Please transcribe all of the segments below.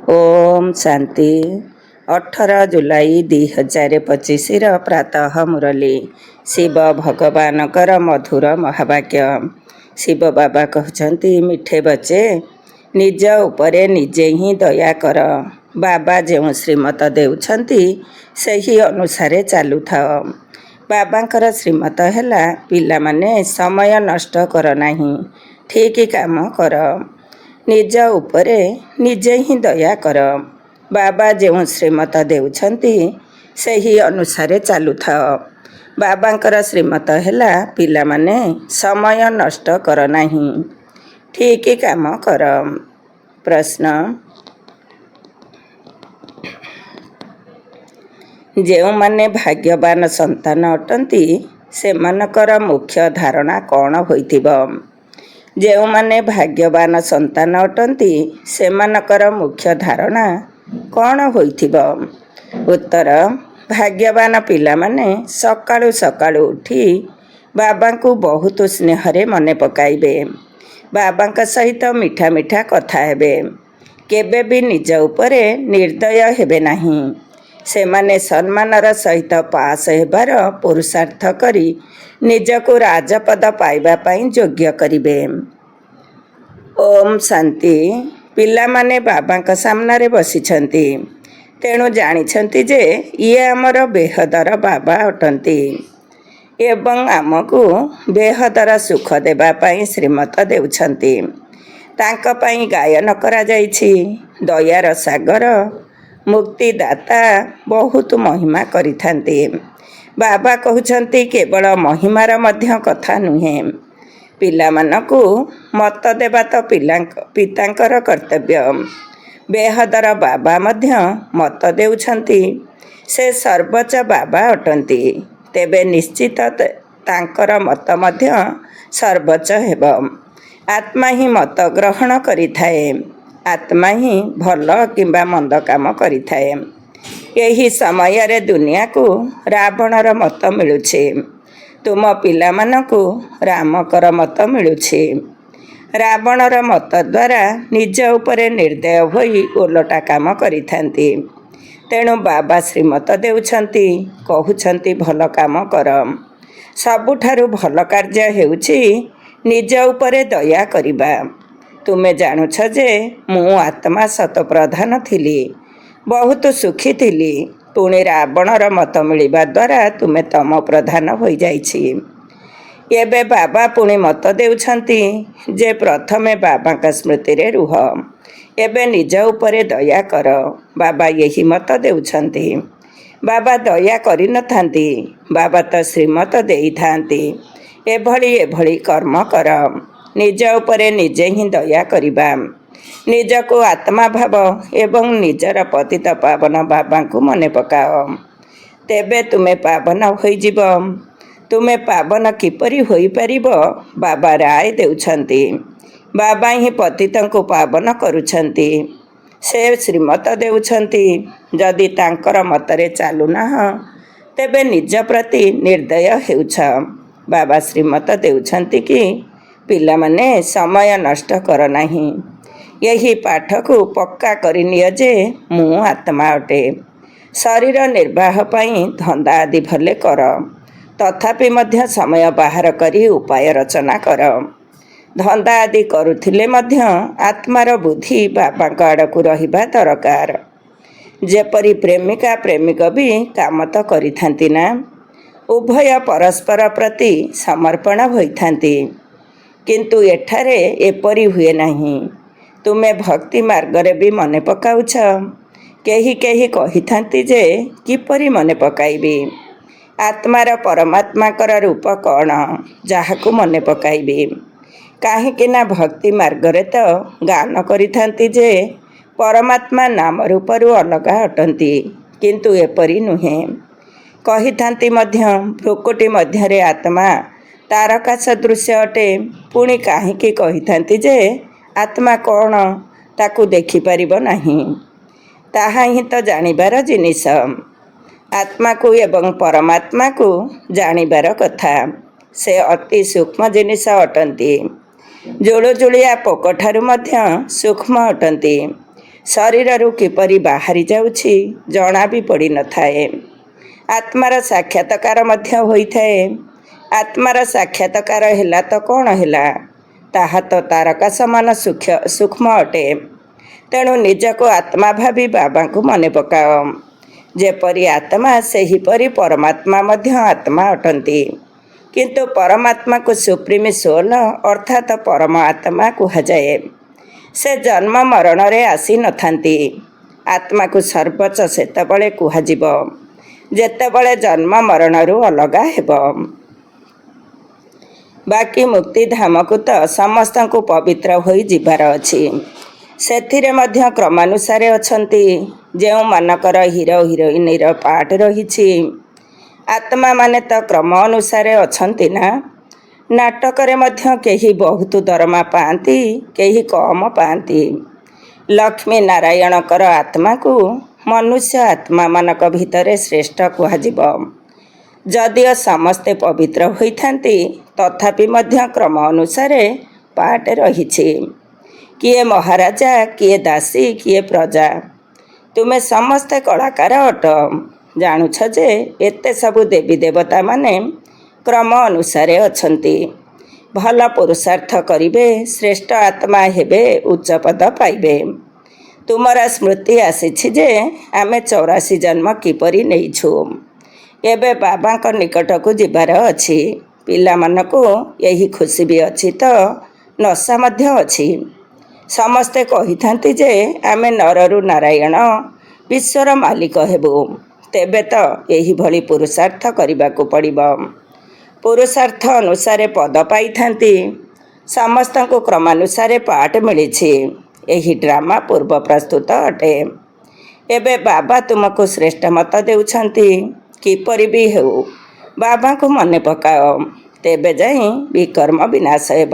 ओम शांति 18 जुलाई 2025 प्रातः मुरली शिव भगवान मधुर महावाक्य। शिव बाबा कहते मिठे बच्चे निज उपरे निजे ही दया कर। बाबा जो श्रीमत देउछंती सही अनुसारे चालू थाओ। बाबांकर श्रीमत है पिला माने समय नष्ट कर नहीं, ठीक काम कर। निज उपरे निजे ही दया कर। बाबा जो श्रीमत देउछंती सही अनुसारे चालू थाओ। बाबांकर श्रीमत है पिला माने समय नष्ट कर नहीं, ठीक काम कर। प्रश्न, जो माने भाग्यवान संतान अटंती सेमानकर मुख्य धारणा कौन होइथिबो? जो माने भाग्यवान संतान अटंती सेमानकर मुख्य धारणा कौन होइथिबो? उत्तर, भाग्यवान पिला माने सकाळु सकाळु उठी बाबा को बहुत स्नेहरे मने पकाइबे। बाबा सहित मीठा मीठा कथा हेबे। केबे भी निज उपरे निर्दय हेबे नहीं। सेमाने सम्मानर सहित पास हेबार पुरुषार्थ करी निजको राजपद पाइबा पाई योग्य करिबे। ओम शांति। पिला माने बाबा सामने बसिछंती, तेणु जानिछंती जे ये आमर बेहदर बाबा अटंती एवं आमको बेहदर सुख देबा पाई श्रीमत देउछंती। तांका पाई गायन करा जाइछि। दयार सागर मुक्तिदाता बहुत महिमा करिथांती। बाबा कहउछंती केवल महिमार मध्य कथा नुहे, पिलामानकु मत देबा तो पितांकर कर्तव्य। बेहदर बाबा मध्य मत देउछंती। से सर्वोच्च बाबा अटंती, तेबे निश्चित तांकर मत मध्य सर्वोच्च हेब। आत्मा ही मत ग्रहण करिथाए। आत्मा ही भल किंबा मंद काम करिथाए। यही समय रे दुनिया को रावणर मत मिलुछे। तुम पिला मानकु रामकर मत मिलुछे। रावणर मत द्वारा निज उपरे निर्दय होई ओलटा काम करिथांती। तेणु बाबा श्रीमत देउछंती, कहउछंती भल काम कर। सबुठारु भल कार्य हेउछि निज उपरे दया करिबा। तुमे जानुछ जे मु आत्मा सत प्रधान थिली, बहुत सुखी थिली। पुणी रावणर मत मिलिबा द्वारा तुमे तम प्रधान होई जाइछि। एबे बाबा पुणी मत देउछंती जे प्रथमे बाबा का स्मृति रे रुह, एबे निज उपरे दया कर। बाबा यही मत देउछंती। बाबा दया करि न थांती, बाबा तो श्रीमत देई थांती। एभली एभली कर्म कर। निज उपरे निजे ही दया करिबा। निज को आत्मा भाव एवं निजर पतित पावन बाबा को मने पकाओ, तेबे तुमे पावन होई जीव। तुमे पावन किपरि होई परिबो बाबा राय देउछंती। बाबा ही पतितन को पावन करुछंती। से श्रीमत देउछंती। जदि तांकर मतरे चालू ना तेबे निज प्रति निर्दय हेउछ। बाबा श्रीमत देउछंती कि पिला माने समय नष्ट कर नहीं। यही पाठ को पक्का करिनिय जे मु आत्मा अटे। शरीर निर्वाह पाई धंदा आदि भले कर, तथापि मध्य समय बाहर करी उपाय रचना कर। धंदा आदि करुथिले मध्य आत्मार बुद्धि बाबा आड़कू रहिबा दरकार। जेपरी प्रेमिका प्रेमिक भी काम तो करिथांती ना। उभय परस्पर प्रति समर्पण होइथांती, किंतु एठारे एपरी हुए नहीं। तुमे भक्ति मार्गरे भी मने पकाउछ। केही केही कहिथांती जे किपरि मने पकाइबी। आत्मार परमात्माकर रूप कौन जाहाकू मने पकाइबी। काहेकि ना भक्ति मार्गरे तो गान करिथांती जे परमात्मा नाम रूपरू अलगा अटंती, किंतु एपरी नुहे। कहिथांती मध्य भ्रुकुटी मध्यरे आत्मा तारका सदृश अटे। पुणी काहेकि कहिथांती जे आत्मा कौन ताकू देखि परिबो नहीं। ताहा ही तो जानिबार जिनिस। आत्मा को एवं परमात्मा को जानिबार कथा। से अति सूक्ष्म जिनिस अटंती। जोड़ोजोड़िया पोकठारु मध्य सूक्ष्म अटंती। ଶରୀରରୁ କିପରି ବାହାରି ଯାଉଛି ଜଣା ବି ପଡ଼ିନଥାଏ। ଆତ୍ମାର ସାକ୍ଷାତକାର ମଧ୍ୟ ହୋଇଥାଏ। ଆତ୍ମାର ସାକ୍ଷାତକାର ହେଲା ତ କ'ଣ ହେଲା, ତାହା ତ ତାରକା ସମାନ ସୂକ୍ଷ୍ମ ଅଟେ। ତେଣୁ ନିଜକୁ ଆତ୍ମା ଭାବି ବାବାଙ୍କୁ ମନେ ପକାଅ। ଯେପରି ଆତ୍ମା ସେହିପରି ପରମାତ୍ମା ମଧ୍ୟ ଆତ୍ମା ଅଟନ୍ତି। କିନ୍ତୁ ପରମାତ୍ମାକୁ ସୁପ୍ରିମ୍ ସୋଲ୍ ଅର୍ଥାତ୍ ପରମ ଆତ୍ମା କୁହାଯାଏ। ସେ ଜନ୍ମ ମରଣରେ ଆସିନଥାନ୍ତି। ଆତ୍ମାକୁ ସର୍ବୋଚ୍ଚ ସେତେବେଳେ କୁହାଯିବ ଯେତେବେଳେ ଜନ୍ମ ମରଣରୁ ଅଲଗା ହେବ। ବାକି ମୁକ୍ତିଧାମକୁ ତ ସମସ୍ତଙ୍କୁ ପବିତ୍ର ହୋଇ ଯିବାର ଅଛି। ସେଥିରେ ମଧ୍ୟ କ୍ରମାନୁସାରେ ଅଛନ୍ତି। ଯେଉଁମାନଙ୍କର ହିରୋ ହିରୋଇନର ପାର୍ଟ ରହିଛି, ଆତ୍ମାମାନେ ତ କ୍ରମ ଅନୁସାରେ ଅଛନ୍ତି ନା। ନାଟକରେ ମଧ୍ୟ କେହି ବହୁତ ଦରମା ପାଆନ୍ତି, କେହି କମ୍ ପାଆନ୍ତି। ଲକ୍ଷ୍ମୀ ନାରାୟଣଙ୍କର ଆତ୍ମାକୁ ମନୁଷ୍ୟ ଆତ୍ମାମାନଙ୍କ ଭିତରେ ଶ୍ରେଷ୍ଠ କୁହାଯିବ। ଯଦିଓ ସମସ୍ତେ ପବିତ୍ର ହୋଇଥାନ୍ତି, ତଥାପି ମଧ୍ୟ କ୍ରମ ଅନୁସାରେ ପାର୍ଟ ରହିଛି। କିଏ ମହାରାଜା, କିଏ ଦାସୀ, କିଏ ପ୍ରଜା। ତୁମେ ସମସ୍ତେ କଳାକାର ଅଟ। ଜାଣୁଛ ଯେ ଏତେ ସବୁ ଦେବୀ ଦେବତାମାନେ କ୍ରମ ଅନୁସାରେ ଅଛନ୍ତି। ଭଲ ପୁରୁଷାର୍ଥ କରିବେ, ଶ୍ରେଷ୍ଠ ଆତ୍ମା ହେବେ, ଉଚ୍ଚ ପଦ ପାଇବେ। ତୁମର ସ୍ମୃତି ଆସିଛି ଯେ ଆମେ 84 ଜନ୍ମ କିପରି ନେଇଛୁ। ଏବେ ବାବାଙ୍କ ନିକଟକୁ ଯିବାର ଅଛି। ପିଲାମାନଙ୍କୁ ଏହି ଖୁସି ବି ଅଛି ତ ନଶା ମଧ୍ୟ ଅଛି। ସମସ୍ତେ କହିଥାନ୍ତି ଯେ ଆମେ ନରରୁ ନାରାୟଣ, ବିଶ୍ୱର ମାଲିକ ହେବୁ। ତେବେ ତ ଏହିଭଳି ପୁରୁଷାର୍ଥ କରିବାକୁ ପଡ଼ିବ। ପୁରୁଷାର୍ଥ ଅନୁସାରେ ପଦ ପାଇଥାନ୍ତି। ସମସ୍ତଙ୍କୁ କ୍ରମାନୁସାରେ ପାର୍ଟ ମିଳିଛି। ଏହି ଡ୍ରାମା ପୂର୍ବ ପ୍ରସ୍ତୁତ ଅଟେ। ଏବେ ବାବା ତୁମକୁ ଶ୍ରେଷ୍ଠ ମତ ଦେଉଛନ୍ତି। କିପରି ବି ହେଉ ବାବାଙ୍କୁ ମନେ ପକାଅ, ତେବେ ଯାଇ ବିକର୍ମ ବିନାଶ ହେବ।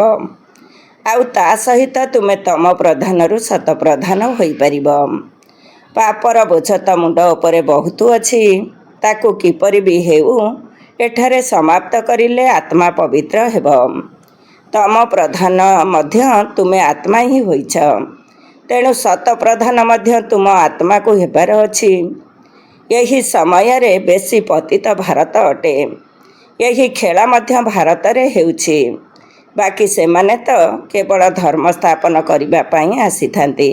ଆଉ ତା ସହିତ ତୁମେ ତମ ପ୍ରଧାନରୁ ଶତ ପ୍ରଧାନ ହୋଇପାରିବ। ପାପର ବୋଝ ତ ମୁଣ୍ଡ ଉପରେ ବହୁତ ଅଛି। ତାକୁ କିପରି ବି ହେଉ ଏଠାରେ ସମାପ୍ତ କରିଲେ ଆତ୍ମା ପବିତ୍ର ହେବ। ତମ ପ୍ରଧାନ ମଧ୍ୟ ତୁମେ ଆତ୍ମା ହିଁ ହୋଇଛ। ତେଣୁ ଶତ ପ୍ରଧାନ ମଧ୍ୟ ତୁମ ଆତ୍ମାକୁ ହେବାର ଅଛି। ଏହି ସମୟରେ ବେଶୀ ପତିତ ଭାରତ ଅଟେ। ଏହି ଖେଳ ମଧ୍ୟ ଭାରତରେ ହେଉଛି। ବାକି ସେମାନେ ତ କେବଳ ଧର୍ମ ସ୍ଥାପନ କରିବା ପାଇଁ ଆସିଥାନ୍ତି।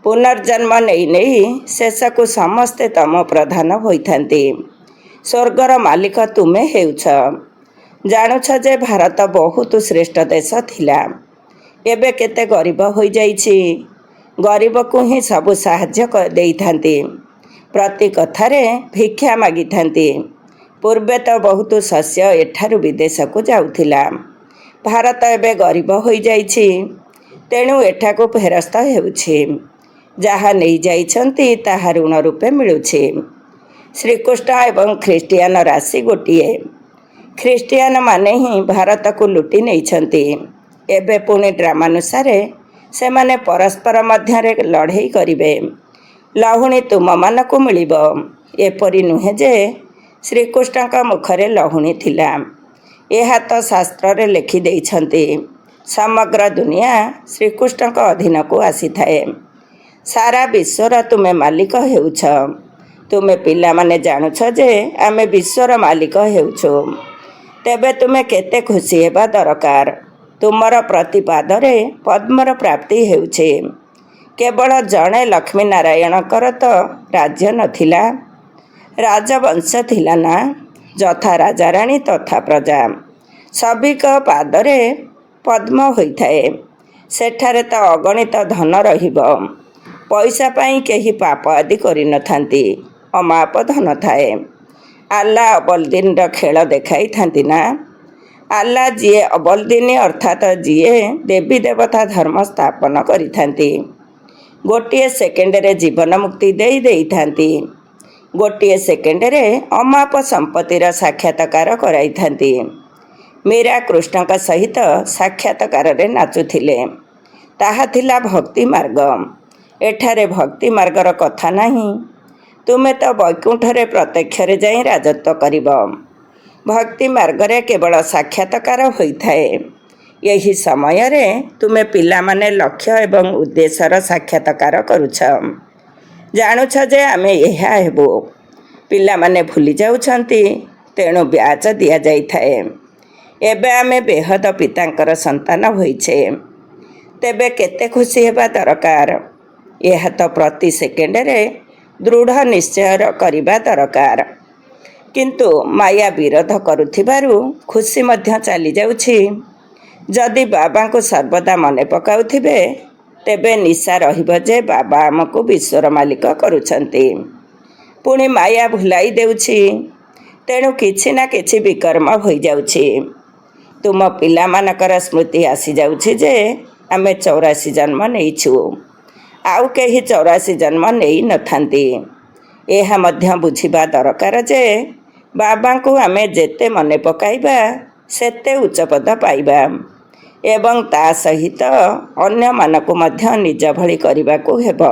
ପୁନର୍ଜନ୍ମ ନେଇ ନେଇ ଶେଷକୁ ସମସ୍ତେ ତମ ପ୍ରଧାନ ହୋଇଥାନ୍ତି। ସ୍ୱର୍ଗର ମାଲିକ ତୁମେ ହେଉଛ। ଜାଣୁଛ ଯେ ଭାରତ ବହୁତ ଶ୍ରେଷ୍ଠ ଦେଶ ଥିଲା। ଏବେ କେତେ ଗରିବ ହୋଇଯାଇଛି। ଗରିବକୁ ହିଁ ସବୁ ସାହାଯ୍ୟ ଦେଇଥାନ୍ତି। ପ୍ରତି କଥାରେ ଭିକ୍ଷା ମାଗିଥାନ୍ତି। ପୂର୍ବେ ତ ବହୁତ ଶସ୍ୟ ଏଠାରୁ ବିଦେଶକୁ ଯାଉଥିଲା। ଭାରତ ଏବେ ଗରିବ ହୋଇଯାଇଛି। ତେଣୁ ଏଠାକୁ ଫେରସ୍ତ ହେଉଛି। ଯାହା ନେଇଯାଇଛନ୍ତି ତାହା ଋଣ ରୂପେ ମିଳୁଛି। ଶ୍ରୀକୃଷ୍ଣ ଏବଂ ଖ୍ରୀଷ୍ଟିଆନ ରାଶି ଗୋଟିଏ। ଖ୍ରୀଷ୍ଟିଆନମାନେ ହିଁ ଭାରତକୁ ଲୁଟି ନେଇଛନ୍ତି। ଏବେ ପୁଣି ଡ୍ରାମାନୁସାରେ ସେମାନେ ପରସ୍ପର ମଧ୍ୟରେ ଲଢ଼େଇ କରିବେ। ଲହୁଣୀ ତୁମମାନଙ୍କୁ ମିଳିବ। ଏପରି ନୁହେଁ ଯେ ଶ୍ରୀକୃଷ୍ଣଙ୍କ ମୁଖରେ ଲହୁଣୀ ଥିଲା। ଏହା ତ ଶାସ୍ତ୍ରରେ ଲେଖି ଦେଇଛନ୍ତି। ସମଗ୍ର ଦୁନିଆ ଶ୍ରୀକୃଷ୍ଣଙ୍କ ଅଧୀନକୁ ଆସିଥାଏ। ସାରା ବିଶ୍ୱର ତୁମେ ମାଲିକ ହେଉଛ। ତୁମେ ପିଲାମାନେ ଜାଣୁଛ ଯେ ଆମେ ବିଶ୍ୱର ମାଲିକ ହେଉଛୁ। ତେବେ ତୁମେ କେତେ ଖୁସି ହେବା ଦରକାର। ତୁମର ପ୍ରତିପାଦରେ ପଦ୍ମର ପ୍ରାପ୍ତି ହେଉଛି। କେବଳ ଜଣେ ଲକ୍ଷ୍ମୀ ନାରାୟଣଙ୍କର ତ ରାଜ୍ୟ ନଥିଲା, ରାଜବଂଶ ଥିଲା ନା। ଯଥା ରାଜାରାଣୀ ତଥା ପ୍ରଜା ସଭିଙ୍କ ପାଦରେ ପଦ୍ମ ହୋଇଥାଏ। ସେଠାରେ ତ ଅଗଣିତ ଧନ ରହିବ। ପଇସା ପାଇଁ କେହି ପାପ ଆଦି କରିନଥାନ୍ତି। ଅମାପ ଧନ ଥାଏ। ଆଲ୍ଲା ଅବଲଦିନର ଖେଳ ଦେଖାଇଥାନ୍ତି ନା। ଆଲ୍ଲା ଯିଏ ଅବଲଦିନ ଅର୍ଥାତ୍ ଯିଏ ଦେବୀ ଦେବତା ଧର୍ମ ସ୍ଥାପନ କରିଥାନ୍ତି, ଗୋଟିଏ ସେକେଣ୍ଡରେ ଜୀବନ ମୁକ୍ତି ଦେଇଥାନ୍ତି। ଗୋଟିଏ ସେକେଣ୍ଡରେ ଅମାପ ସମ୍ପତ୍ତିର ସାକ୍ଷାତକାର କରାଇଥାନ୍ତି। ମୀରା କୃଷ୍ଣଙ୍କ ସହିତ ସାକ୍ଷାତକାରରେ ନାଚୁଥିଲେ। ତାହା ଥିଲା ଭକ୍ତି ମାର୍ଗ। ଏଠାରେ ଭକ୍ତି ମାର୍ଗର କଥା ନାହିଁ। ତୁମେ ତ ବୈକୁଣ୍ଠରେ ପ୍ରତ୍ୟକ୍ଷରେ ଯାଇ ରାଜତ୍ୱ କରିବ। ଭକ୍ତି ମାର୍ଗରେ କେବଳ ସାକ୍ଷାତକାର ହୋଇଥାଏ। ଏହି ସମୟରେ ତୁମେ ପିଲାମାନେ ଲକ୍ଷ୍ୟ ଏବଂ ଉଦ୍ଦେଶ୍ୟର ସାକ୍ଷାତକାର କରୁଛ। ଜାଣୁଛ ଯେ ଆମେ ଏହା ହେବୁ। ପିଲାମାନେ ଭୁଲି ଯାଉଛନ୍ତି, ତେଣୁ ବ୍ୟାଜ ଦିଆଯାଇଥାଏ। ଏବେ ଆମେ ବେହଦ ପିତାଙ୍କର ସନ୍ତାନ ହୋଇଛେ। ତେବେ କେତେ ଖୁସି ହେବା ଦରକାର। ଏହା ତ ପ୍ରତି ସେକେଣ୍ଡରେ ଦୃଢ଼ ନିଶ୍ଚୟ କରିବା ଦରକାର। କିନ୍ତୁ ମାୟା ବିରୋଧ କରୁଥିବାରୁ ଖୁସି ମଧ୍ୟ ଚାଲିଯାଉଛି। ଯଦି ବାବାଙ୍କୁ ସର୍ବଦା ମନେ ପକାଉଥିବେ, ତେବେ ନିଶା ରହିବ ଯେ ବାବା ଆମକୁ ବିଶ୍ୱର ମାଲିକ କରୁଛନ୍ତି। ପୁଣି ମାୟା ଭୁଲାଇ ଦେଉଛି। ତେଣୁ କିଛି ନା କିଛି ବିକର୍ମ ହୋଇଯାଉଛି। ତୁମ ପିଲାମାନଙ୍କର ସ୍ମୃତି ଆସିଯାଉଛି ଯେ ଆମେ 84 ଜନ୍ମ ନେଇଛୁ। ଆଉ କେହି 84 ଜନ୍ମ ନେଇନଥାନ୍ତି। ଏହା ମଧ୍ୟ ବୁଝିବା ଦରକାର ଯେ ବାବାଙ୍କୁ ଆମେ ଯେତେ ମନେ ପକାଇବା ସେତେ ଉଚ୍ଚପଦ ପାଇବା ଏବଂ ତା ସହିତ ଅନ୍ୟମାନଙ୍କୁ ମଧ୍ୟ ନିଜ ଭଳି କରିବାକୁ ହେବ।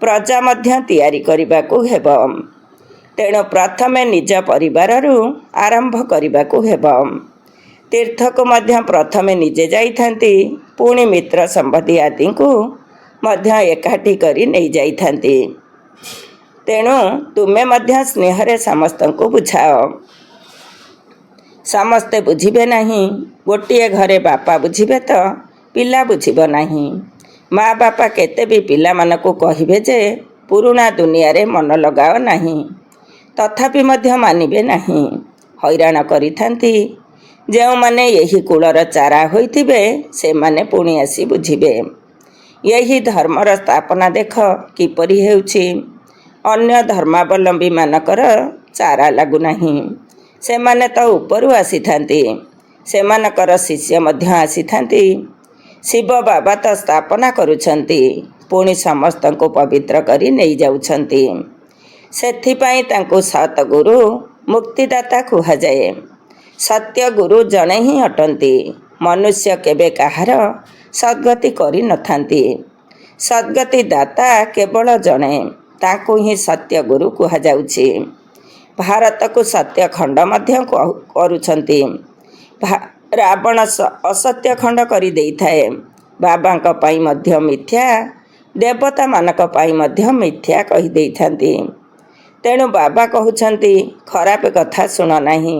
ପ୍ରଜା ମଧ୍ୟ ତିଆରି କରିବାକୁ ହେବ। ତେଣୁ ପ୍ରଥମେ ନିଜ ପରିବାରରୁ ଆରମ୍ଭ କରିବାକୁ ହେବ। ତୀର୍ଥକୁ ମଧ୍ୟ ପ୍ରଥମେ ନିଜେ ଯାଇଥାନ୍ତି, ପୁଣି ମିତ୍ର ସମ୍ବନ୍ଧୀ ଆଦିଙ୍କୁ ମଧ୍ୟ ଏକାଠି କରି ନେଇଯାଇଥାନ୍ତି। ତେଣୁ ତୁମେ ମଧ୍ୟ ସ୍ନେହରେ ସମସ୍ତଙ୍କୁ ବୁଝାଅ। ସମସ୍ତେ ବୁଝିବେ ନାହିଁ। ଗୋଟିଏ ଘରେ ବାପା ବୁଝିବେ ତ ପିଲା ବୁଝିବ ନାହିଁ। ମା ବାପା କେତେ ବି ପିଲାମାନଙ୍କୁ କହିବେ ଯେ ପୁରୁଣା ଦୁନିଆରେ ମନ ଲଗାଅ ନାହିଁ, ତଥାପି ମଧ୍ୟ ମାନିବେ ନାହିଁ। ହଇରାଣ କରିଥାନ୍ତି। ଯେଉଁମାନେ ଏହି କୂଳର ଚାରା ହୋଇଥିବେ ସେମାନେ ପୁଣି ଆସି ବୁଝିବେ। ଏହି ଧର୍ମର ସ୍ଥାପନା ଦେଖ କିପରି ହେଉଛି। ଅନ୍ୟ ଧର୍ମାବଲମ୍ବୀମାନଙ୍କର ଚାରା ଲାଗୁନାହିଁ। ସେମାନେ ତ ଉପରୁ ଆସିଥାନ୍ତି। ସେମାନଙ୍କର ଶିଷ୍ୟ ମଧ୍ୟ ଆସିଥାନ୍ତି। ଶିବ ବାବା ତ ସ୍ଥାପନା କରୁଛନ୍ତି, ପୁଣି ସମସ୍ତଙ୍କୁ ପବିତ୍ର କରି ନେଇଯାଉଛନ୍ତି। ସେଥିପାଇଁ ତାଙ୍କୁ ସତଗୁରୁ ମୁକ୍ତିଦାତା କୁହାଯାଏ। ସତ୍ୟ ଗୁରୁ ଜଣେ ହିଁ ଅଟନ୍ତି। ମନୁଷ୍ୟ କେବେ କାହାର ସଦ୍ଗତି କରିନଥାନ୍ତି। ସଦ୍ଗତି ଦାତା କେବଳ ଜଣେ, ତାଙ୍କୁ ହିଁ ସତ୍ୟଗୁରୁ କୁହାଯାଉଛି। ଭାରତକୁ ସତ୍ୟଖଣ୍ଡ ମଧ୍ୟ କରୁଛନ୍ତି। ରାବଣ ଅସତ୍ୟ ଖଣ୍ଡ କରିଦେଇଥାଏ। ବାବାଙ୍କ ପାଇଁ ମଧ୍ୟ ମିଥ୍ୟା, ଦେବତାମାନଙ୍କ ପାଇଁ ମଧ୍ୟ ମିଥ୍ୟା କହିଦେଇଥାନ୍ତି। ତେଣୁ ବାବା କହୁଛନ୍ତି, ଖରାପ କଥା ଶୁଣ ନାହିଁ।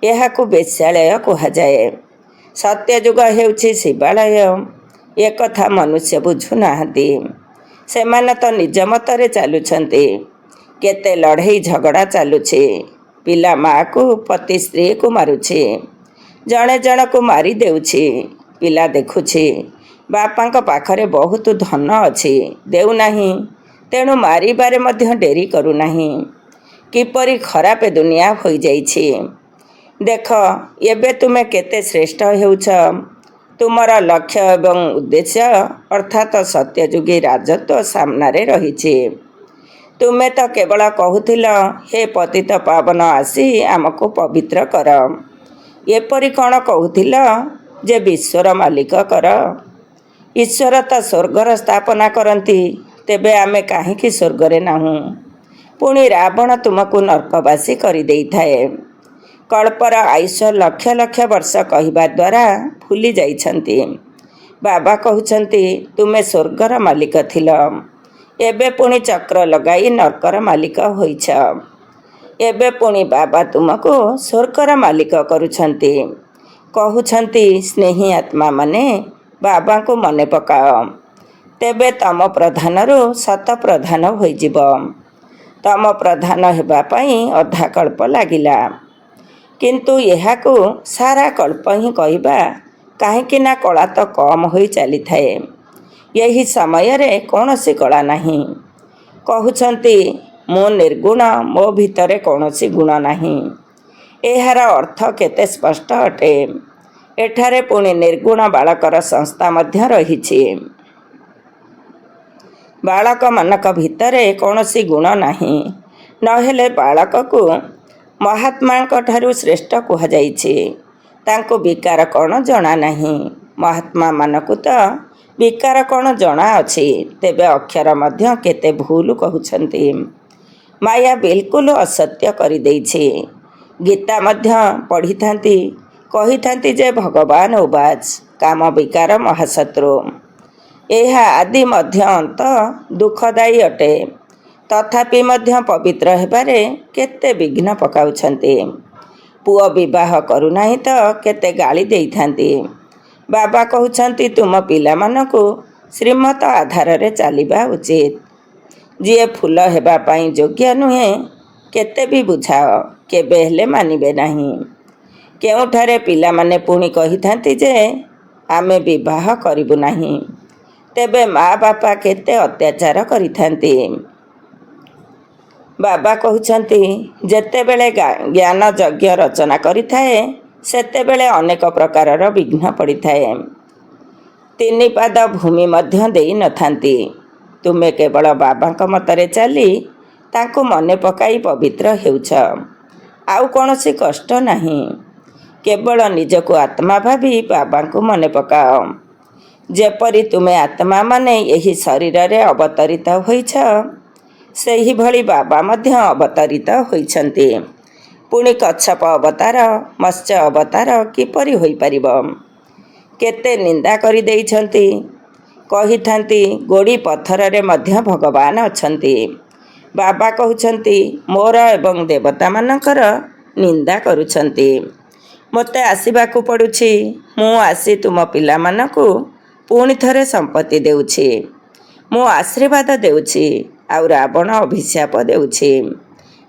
ଏହାକୁ ବେଶ୍ୟାଳୟ କୁହାଯାଏ। ସତ୍ୟଯୁଗ ହେଉଛି ଶିବାଳୟ। ଏକଥା ମନୁଷ୍ୟ ବୁଝୁନାହାନ୍ତି। ସେମାନେ ତ ନିଜ ମତରେ ଚାଲୁଛନ୍ତି। କେତେ ଲଢ଼େଇ ଝଗଡ଼ା ଚାଲୁଛି। ପିଲା ମାଆକୁ, ପତି ସ୍ତ୍ରୀକୁ ମାରୁଛି। ଜଣେ ଜଣକୁ ମାରି ଦେଉଛି। ପିଲା ଦେଖୁଛି ବାପାଙ୍କ ପାଖରେ ବହୁତ ଧନ ଅଛି, ଦେଉନାହିଁ। ତେଣୁ ମାରିବାରେ ମଧ୍ୟ ଡେରି କରୁନାହିଁ। କିପରି ଖରାପ ଦୁନିଆ ହୋଇଯାଇଛି। ଦେଖ ଏବେ ତୁମେ କେତେ ଶ୍ରେଷ୍ଠ ହେଉଛ। ତୁମର ଲକ୍ଷ୍ୟ ଏବଂ ଉଦ୍ଦେଶ୍ୟ ଅର୍ଥାତ୍ ସତ୍ୟଯୁଗୀ ରାଜତ୍ୱ ସାମ୍ନାରେ ରହିଛି। ତୁମେ ତ କେବଳ କହୁଥିଲ, ହେ ପତିତ ପାବନ ଆସି ଆମକୁ ପବିତ୍ର କର। ଏପରି କ'ଣ କହୁଥିଲ ଯେ ବିଶ୍ୱର ମାଲିକ କର। ଈଶ୍ୱର ତ ସ୍ୱର୍ଗର ସ୍ଥାପନା କରନ୍ତି। ତେବେ ଆମେ କାହିଁକି ସ୍ୱର୍ଗରେ ନାହୁଁ। ପୁଣି ରାବଣ ତୁମକୁ ନର୍କବାସୀ କରିଦେଇଥାଏ। କଳ୍ପର ଆୟୁଷ ଲକ୍ଷ ଲକ୍ଷ ବର୍ଷ କହିବା ଦ୍ୱାରା ଭୁଲି ଯାଇଛନ୍ତି। ବାବା କହୁଛନ୍ତି, ତୁମେ ସ୍ୱର୍ଗର ମାଲିକ ଥିଲ, ଏବେ ପୁଣି ଚକ୍ର ଲଗାଇ ନର୍କର ମାଲିକ ହୋଇଛ। ଏବେ ପୁଣି ବାବା ତୁମକୁ ସ୍ୱର୍ଗର ମାଲିକ କରୁଛନ୍ତି। କହୁଛନ୍ତି, ସ୍ନେହୀ ଆତ୍ମାମାନେ ବାବାଙ୍କୁ ମନେ ପକାଅ। ତେବେ ତମ ପ୍ରଧାନରୁ ଶତ ପ୍ରଧାନ ହୋଇଯିବ। ତମ ପ୍ରଧାନ ହେବା ପାଇଁ ଅଧା କଳ୍ପ ଲାଗିଲା। କିନ୍ତୁ ଏହାକୁ ସାରା କଳ୍ପ ହିଁ କହିବା, କାହିଁକି ନା କଳା ତ କମ୍ ହୋଇ ଚାଲିଥାଏ। ଏହି ସମୟରେ କୌଣସି କଳା ନାହିଁ। କହୁଛନ୍ତି, ମୁଁ ନିର୍ଗୁଣ, ମୋ ଭିତରେ କୌଣସି ଗୁଣ ନାହିଁ। ଏହାର ଅର୍ଥ କେତେ ସ୍ପଷ୍ଟ ଅଟେ। ଏଠାରେ ପୁଣି ନିର୍ଗୁଣ ବାଳକର ସଂସ୍ଥା ମଧ୍ୟ ରହିଛି। ବାଳକମାନଙ୍କ ଭିତରେ କୌଣସି ଗୁଣ ନାହିଁ। ନହେଲେ ବାଳକକୁ ମହାତ୍ମାଙ୍କ ଠାରୁ ଶ୍ରେଷ୍ଠ କୁହାଯାଇଛି। ତାଙ୍କୁ ବିକାର କ'ଣ ଜଣା ନାହିଁ। ମହାତ୍ମାମାନଙ୍କୁ ତ ବିକାର କ'ଣ ଜଣା ଅଛି। ତେବେ ଅକ୍ଷର ମଧ୍ୟ କେତେ ଭୁଲ କହୁଛନ୍ତି। ମାୟା ବିଲକୁଲ ଅସତ୍ୟ କରିଦେଇଛି। ଗୀତା ମଧ୍ୟ ପଢ଼ିଥାନ୍ତି। କହିଥାନ୍ତି ଯେ ଭଗବାନ ଉବାଚ କାମ ବିକାର ମହାଶତ୍ରୁ। ଏହା ଆଦି ମଧ୍ୟ ଅନ୍ତ ଦୁଃଖଦାୟୀ ଅଟେ। ତଥାପି ମଧ୍ୟ ପବିତ୍ର ହେବାରେ କେତେ ବିଘ୍ନ ପକାଉଛନ୍ତି। ପୁଅ ବିବାହ କରୁନାହିଁ ତ କେତେ ଗାଳି ଦେଇଥାନ୍ତି। ବାବା କହୁଛନ୍ତି ତୁମ ପିଲାମାନଙ୍କୁ ଶ୍ରୀମତ ଆଧାରରେ ଚାଲିବା ଉଚିତ। ଯିଏ ଫୁଲ ହେବା ପାଇଁ ଯୋଗ୍ୟ ନୁହେଁ କେତେ ବି ବୁଝାଅ କେବେ ହେଲେ ମାନିବେ ନାହିଁ। କେଉଁଠାରେ ପିଲାମାନେ ପୁଣି କହିଥାନ୍ତି ଯେ ଆମେ ବିବାହ କରିବୁ ନାହିଁ। ତେବେ ମା ବାପା କେତେ ଅତ୍ୟାଚାର କରିଥାନ୍ତି। ବାବା କହୁଛନ୍ତି ଯେତେବେଳେ ଜ୍ଞାନ ଯଜ୍ଞ ରଚନା କରିଥାଏ ସେତେବେଳେ ଅନେକ ପ୍ରକାରର ବିଘ୍ନ ପଡ଼ିଥାଏ। 3 ପାଦ ଭୂମି ମଧ୍ୟ ଦେଇ ନଥାନ୍ତି। ତୁମେ କେବଳ ବାବାଙ୍କ ମତରେ ଚାଲି ତାଙ୍କୁ ମନେ ପକାଇ ପବିତ୍ର ହେଉଛ। ଆଉ କୌଣସି କଷ୍ଟ ନାହିଁ। କେବଳ ନିଜକୁ ଆତ୍ମା ଭାବି ବାବାଙ୍କୁ ମନେ ପକାଅ। ଯେପରି ତୁମେ ଆତ୍ମାମାନେ ଏହି ଶରୀରରେ ଅବତରିତ ହୋଇଛ ସେହିଭଳି ବାବା ମଧ୍ୟ ଅବତରିତ ହୋଇଛନ୍ତି। ପୁଣି କଚ୍ଛପ ଅବତାର ମତ୍ସ୍ୟ ଅବତାର କିପରି ହୋଇପାରିବ? କେତେ ନିନ୍ଦା କରିଦେଇଛନ୍ତି। କହିଥାନ୍ତି ଗୋଡ଼ି ପଥରରେ ମଧ୍ୟ ଭଗବାନ ଅଛନ୍ତି। ବାବା କହୁଛନ୍ତି ମୋର ଏବଂ ଦେବତାମାନଙ୍କର ନିନ୍ଦା କରୁଛନ୍ତି। ମୋତେ ଆସିବାକୁ ପଡ଼ୁଛି। ମୁଁ ଆସି ତୁମ ପିଲାମାନଙ୍କୁ ପୁଣି ଥରେ ସମ୍ପତ୍ତି ଦେଉଛି। ମୁଁ ଆଶୀର୍ବାଦ ଦେଉଛି ଆଉ ରାବଣ ଅଭିଶାପ ଦେଉଛି।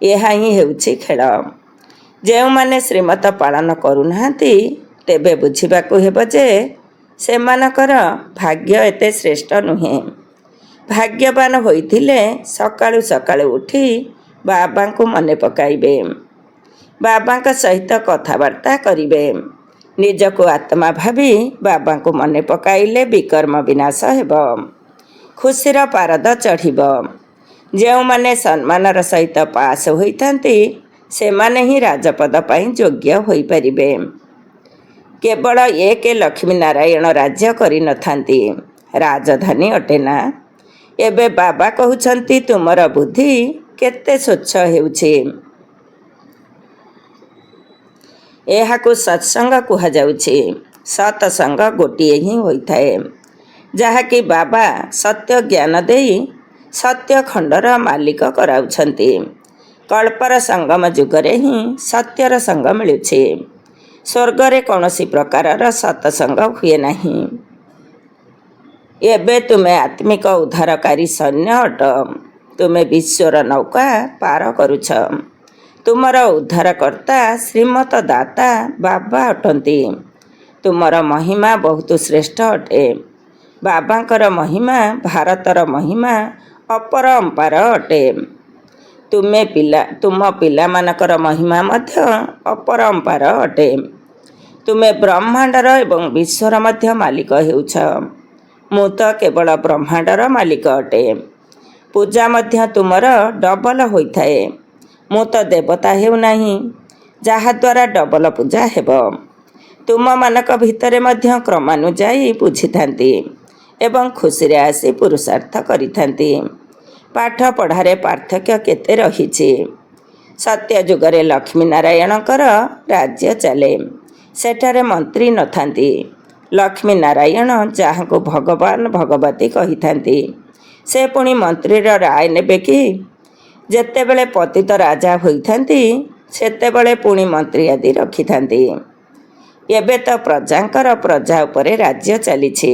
ଏହା ହିଁ ହେଉଛି ଖେଳ। ଯେଉଁମାନେ ଶ୍ରୀମତ ପାଳନ କରୁନାହାନ୍ତି ତେବେ ବୁଝିବାକୁ ହେବ ଯେ ସେମାନଙ୍କର ଭାଗ୍ୟ ଏତେ ଶ୍ରେଷ୍ଠ ନୁହେଁ। ଭାଗ୍ୟବାନ ହୋଇଥିଲେ ସକାଳୁ ସକାଳୁ ଉଠି ବାବାଙ୍କୁ ମନେ ପକାଇବେ। ବାବାଙ୍କ ସହିତ କଥାବାର୍ତ୍ତା କରିବେ। ନିଜକୁ ଆତ୍ମା ଭାବି ବାବାଙ୍କୁ ମନେ ପକାଇଲେ ବିକର୍ମ ବିନାଶ ହେବ। ଖୁସିର ପାରଦ ଚଢ଼ିବ। ଯେଉଁମାନେ ସମ୍ମାନର ସହିତ ପାସ୍ ହୋଇଥାନ୍ତି ସେମାନେ ହିଁ ରାଜପଦ ପାଇଁ ଯୋଗ୍ୟ ହୋଇପାରିବେ। କେବଳ ଏକ ଲକ୍ଷ୍ମୀ ନାରାୟଣ ରାଜ୍ୟ କରିନଥାନ୍ତି। ରାଜଧାନୀ ଅଟେ ନା। ଏବେ ବାବା କହୁଛନ୍ତି ତୁମର ବୁଦ୍ଧି କେତେ ସ୍ୱଚ୍ଛ ହେଉଛି। ଏହାକୁ ସତ୍ସଙ୍ଗ କୁହାଯାଉଛି। ସତ୍ସଙ୍ଗ ଗୋଟିଏ ହିଁ ହୋଇଥାଏ ଯାହାକି ବାବା ସତ୍ୟ ଜ୍ଞାନ ଦେଇ ସତ୍ୟ ଖଣ୍ଡର ମାଲିକ କରାଉଛନ୍ତି। କଳ୍ପର ସଙ୍ଗମ ଯୁଗରେ ହିଁ ସତ୍ୟର ସଙ୍ଗ ମିଳୁଛି। ସ୍ୱର୍ଗରେ କୌଣସି ପ୍ରକାରର ସତ୍ସଙ୍ଗ ହୁଏ ନାହିଁ। ଏବେ ତୁମେ ଆତ୍ମିକ ଉଦ୍ଧାରକାରୀ ସୈନ୍ୟ ଅଟ। ତୁମେ ବିଶ୍ୱର ନୌକା ପାର କରୁଛ। ତୁମର ଉଦ୍ଧାରକର୍ତ୍ତା ଶ୍ରୀମତ ଦାତା ବାବା ଅଟନ୍ତି। ତୁମର ମହିମା ବହୁତ ଶ୍ରେଷ୍ଠ ଅଟେ। ବାବାଙ୍କର ମହିମା ଭାରତର ମହିମା ଅପରମ୍ପାର ଅଟେ। ତୁମ ପିଲାମାନଙ୍କର ମହିମା ମଧ୍ୟ ଅପରମ୍ପାର ଅଟେ। ତୁମେ ବ୍ରହ୍ମାଣ୍ଡର ଏବଂ ବିଶ୍ୱର ମଧ୍ୟ ମାଲିକ ହେଉଛ। ମୁଁ ତ କେବଳ ବ୍ରହ୍ମାଣ୍ଡର ମାଲିକ ଅଟେ। ପୂଜା ମଧ୍ୟ ତୁମର ଡବଲ ହୋଇଥାଏ। ମୁଁ ତ ଦେବତା ହେଉନାହିଁ ଯାହାଦ୍ୱାରା ଡବଲ ପୂଜା ହେବ। ତୁମମାନଙ୍କ ଭିତରେ ମଧ୍ୟ କ୍ରମାନୁଯାୟୀ ବୁଝିଥାନ୍ତି ଏବଂ ଖୁସିରେ ଆସି ପୁରୁଷାର୍ଥ କରିଥାନ୍ତି। ପାଠ ପଢ଼ାରେ ପାର୍ଥକ୍ୟ କେତେ ରହିଛି। ସତ୍ୟ ଯୁଗରେ ଲକ୍ଷ୍ମୀ ନାରାୟଣଙ୍କର ରାଜ୍ୟ ଚାଲେ। ସେଠାରେ ମନ୍ତ୍ରୀ ନଥାନ୍ତି। ଲକ୍ଷ୍ମୀ ନାରାୟଣ ଯାହାଙ୍କୁ ଭଗବାନ ଭଗବତୀ କହିଥାନ୍ତି ସେ ପୁଣି ମନ୍ତ୍ରୀର ରାୟ ନେବେ କି? ଯେତେବେଳେ ପତିତ ରାଜା ହୋଇଥାନ୍ତି ସେତେବେଳେ ପୁଣି ମନ୍ତ୍ରୀ ଆଦି ରଖିଥାନ୍ତି। ଏବେ ତ ପ୍ରଜାଙ୍କର ପ୍ରଜା ଉପରେ ରାଜ୍ୟ ଚାଲିଛି।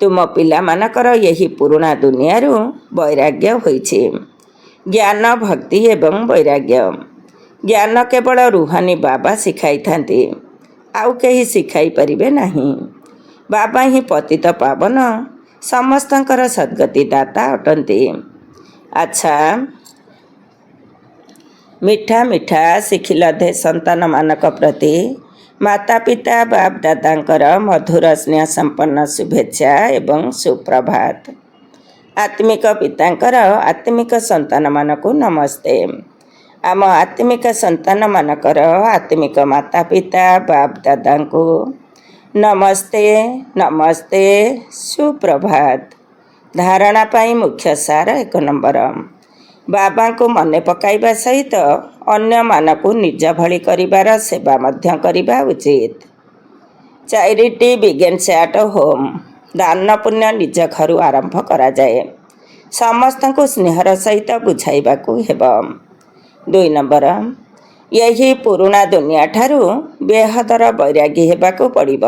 ତୁମ ପିଲାମାନଙ୍କର ଏହି ପୁରୁଣା ଦୁନିଆରୁ ବୈରାଗ୍ୟ ହୋଇଛି। ଜ୍ଞାନ ଭକ୍ତି ଏବଂ ବୈରାଗ୍ୟ। ଜ୍ଞାନ କେବଳ ରୁହାନୀ ବାବା ଶିଖାଇଥାନ୍ତି। ଆଉ କେହି ଶିଖାଇ ପାରିବେ ନାହିଁ। ବାବା ହିଁ ପତିତ ପାବନ ସମସ୍ତଙ୍କର ସଦ୍ଗତି ଦାତା ଅଟନ୍ତି। ଆଚ୍ଛା, ମିଠା ମିଠା ଶିଖିଲଧେ ସନ୍ତାନମାନଙ୍କ ପ୍ରତି ମାତା ପିତା ବାପ ଦାଦାଙ୍କର ମଧୁର ସ୍ନେହ ସମ୍ପନ୍ନ ଶୁଭେଚ୍ଛା ଏବଂ ସୁପ୍ରଭାତ। ଆତ୍ମିକ ପିତାଙ୍କର ଆତ୍ମିକ ସନ୍ତାନମାନଙ୍କୁ ନମସ୍ତେ। ଆମ ଆତ୍ମିକ ସନ୍ତାନମାନଙ୍କର ଆତ୍ମିକ ମାତା ପିତା ବାପ ଦାଦାଙ୍କୁ ନମସ୍ତେ ନମସ୍ତେ ସୁପ୍ରଭାତ। ଧାରଣା ପାଇଁ ମୁଖ୍ୟ ସାର 1 ନମ୍ବର। ବାବାଙ୍କୁ ମନେ ପକାଇବା ସହିତ ଅନ୍ୟମାନଙ୍କୁ ନିଜ ଭଳି କରିବାର ସେବା ମଧ୍ୟ କରିବା ଉଚିତ। ଚାରିଟି ବିଗିନ୍ସ ଆଟ୍ ହୋମ୍। ଦାନ ପୁଣ୍ୟ ନିଜ ଘରୁ ଆରମ୍ଭ କରାଯାଏ। ସମସ୍ତଙ୍କୁ ସ୍ନେହର ସହିତ ବୁଝାଇବାକୁ ହେବ। 2 ନମ୍ବର, ଏହି ପୁରୁଣା ଦୁନିଆଠାରୁ ବେହଦର ବୈରାଗୀ ହେବାକୁ ପଡ଼ିବ।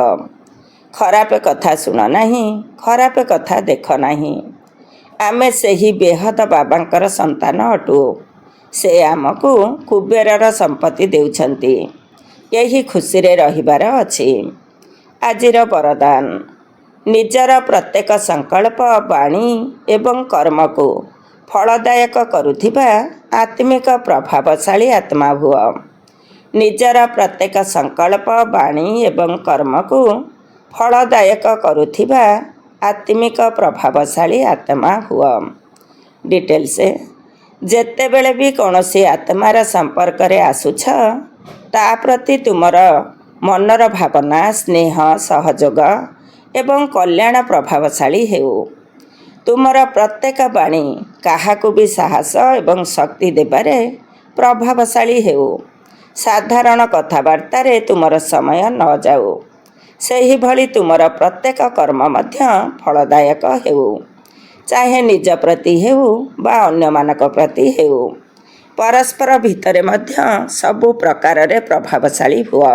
ଖରାପ କଥା ଶୁଣ ନାହିଁ, ଖରାପ କଥା ଦେଖ ନାହିଁ। ଆମେ ସେହି ବେହଦ ବାବାଙ୍କର ସନ୍ତାନ ଅଟୁ। ସେ ଆମକୁ କୁବେରର ସମ୍ପତ୍ତି ଦେଉଛନ୍ତି। ଏହି ଖୁସିରେ ରହିବାର ଅଛି। ଆଜିର ବରଦାନ, ନିଜର ପ୍ରତ୍ୟେକ ସଂକଳ୍ପ, ବାଣୀ ଏବଂ କର୍ମକୁ ଫଳଦାୟକ କରୁଥିବା ଆତ୍ମିକ ପ୍ରଭାବଶାଳୀ ଆତ୍ମା ହୁଅ। ନିଜର ପ୍ରତ୍ୟେକ ସଂକଳ୍ପ, ବାଣୀ ଏବଂ କର୍ମକୁ ଫଳଦାୟକ କରୁଥିବା ଆତ୍ମିକ ପ୍ରଭାବଶାଳୀ ଆତ୍ମା ହୁଅ। ଡିଟେଲ୍ସ, ଯେତେବେଳେ ବି କୌଣସି ଆତ୍ମାର ସମ୍ପର୍କରେ ଆସୁଛ, ତା ପ୍ରତି ତୁମର ମନର ଭାବନା, ସ୍ନେହ, ସହଯୋଗ ଏବଂ କଲ୍ୟାଣ ପ୍ରଭାବଶାଳୀ ହେଉ। ତୁମର ପ୍ରତ୍ୟେକ ବାଣୀ କାହାକୁ ବି ସାହସ ଏବଂ ଶକ୍ତି ଦେବାରେ ପ୍ରଭାବଶାଳୀ ହେଉ। ସାଧାରଣ କଥାବାର୍ତ୍ତାରେ ତୁମର ସମୟ ନ ଯାଉ। ସେହିଭଳି ତୁମର ପ୍ରତ୍ୟେକ କର୍ମ ମଧ୍ୟ ଫଳଦାୟକ ହେଉ, ଚାହେ ନିଜ ପ୍ରତି ହେଉ ବା ଅନ୍ୟମାନଙ୍କ ପ୍ରତି ହେଉ। ପରସ୍ପର ଭିତରେ ମଧ୍ୟ ସବୁ ପ୍ରକାରରେ ପ୍ରଭାବଶାଳୀ ହୁଅ।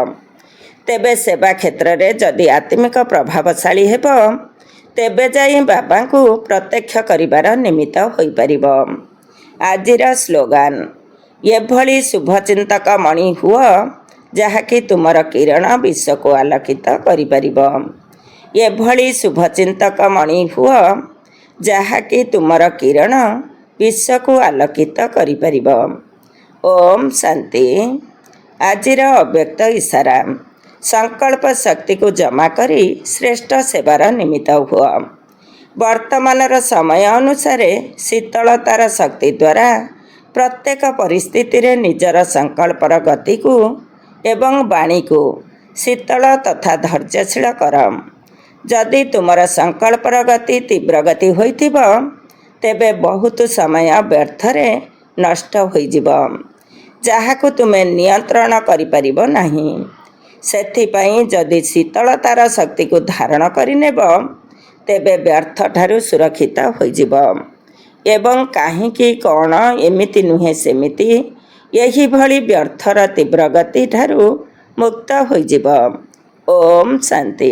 ତେବେ ସେବା କ୍ଷେତ୍ରରେ ଯଦି ଆତ୍ମିକ ପ୍ରଭାବଶାଳୀ ହେବ, ତେବେ ଯାଇ ବାବାଙ୍କୁ ପ୍ରତ୍ୟକ୍ଷ କରିବାର ନିମିତ୍ତ ହୋଇପାରିବ। ଆଜିର ସ୍ଲୋଗାନ, ଏଭଳି ଶୁଭଚିନ୍ତକ ମଣି ହୁଅ ଯାହାକି ତୁମର କିରଣ ବିଶ୍ୱକୁ ଆଲୋକିତ କରିପାରିବ। ଏଭଳି ଶୁଭଚିନ୍ତକ ମଣି ହୁଅ ଯାହାକି ତୁମର କିରଣ ବିଶ୍ୱକୁ ଆଲୋକିତ କରିପାରିବ। ଓମ୍ ଶାନ୍ତି। ଆଜିର ଅବ୍ୟକ୍ତ ଇସାରା, ସଂକଳ୍ପ ଶକ୍ତିକୁ ଜମା କରି ଶ୍ରେଷ୍ଠ ସେବାର ନିମିତ୍ତ ହୁଅ। ବର୍ତ୍ତମାନର ସମୟ ଅନୁସାରେ ଶୀତଳତାର ଶକ୍ତି ଦ୍ୱାରା ପ୍ରତ୍ୟେକ ପରିସ୍ଥିତିରେ ନିଜର ସଂକଳ୍ପର ଗତିକୁ ଏବଂ ବାଣୀକୁ ଶୀତଳ ତଥା ଧୈର୍ଯ୍ୟଶୀଳ କର। ଯଦି ତୁମର ସଂକଳ୍ପର ଗତି ତୀବ୍ର ଗତି ହୋଇଥିବ, ତେବେ ବହୁତ ସମୟ ବ୍ୟର୍ଥରେ ନଷ୍ଟ ହୋଇଯିବ, ଯାହାକୁ ତୁମେ ନିୟନ୍ତ୍ରଣ କରିପାରିବ ନାହିଁ। ସେଥିପାଇଁ ଯଦି ଶୀତଳତାର ଶକ୍ତିକୁ ଧାରଣ କରିନେବ, ତେବେ ବ୍ୟର୍ଥଠାରୁ ସୁରକ୍ଷିତ ହୋଇଯିବ ଏବଂ କାହିଁକି, କ'ଣ, ଏମିତି ନୁହେଁ ସେମିତି, ଏହିଭଳି ବ୍ୟର୍ଥର ତୀବ୍ର ଗତିଠାରୁ ମୁକ୍ତ ହୋଇଯିବ। ଓମ୍ ଶାନ୍ତି।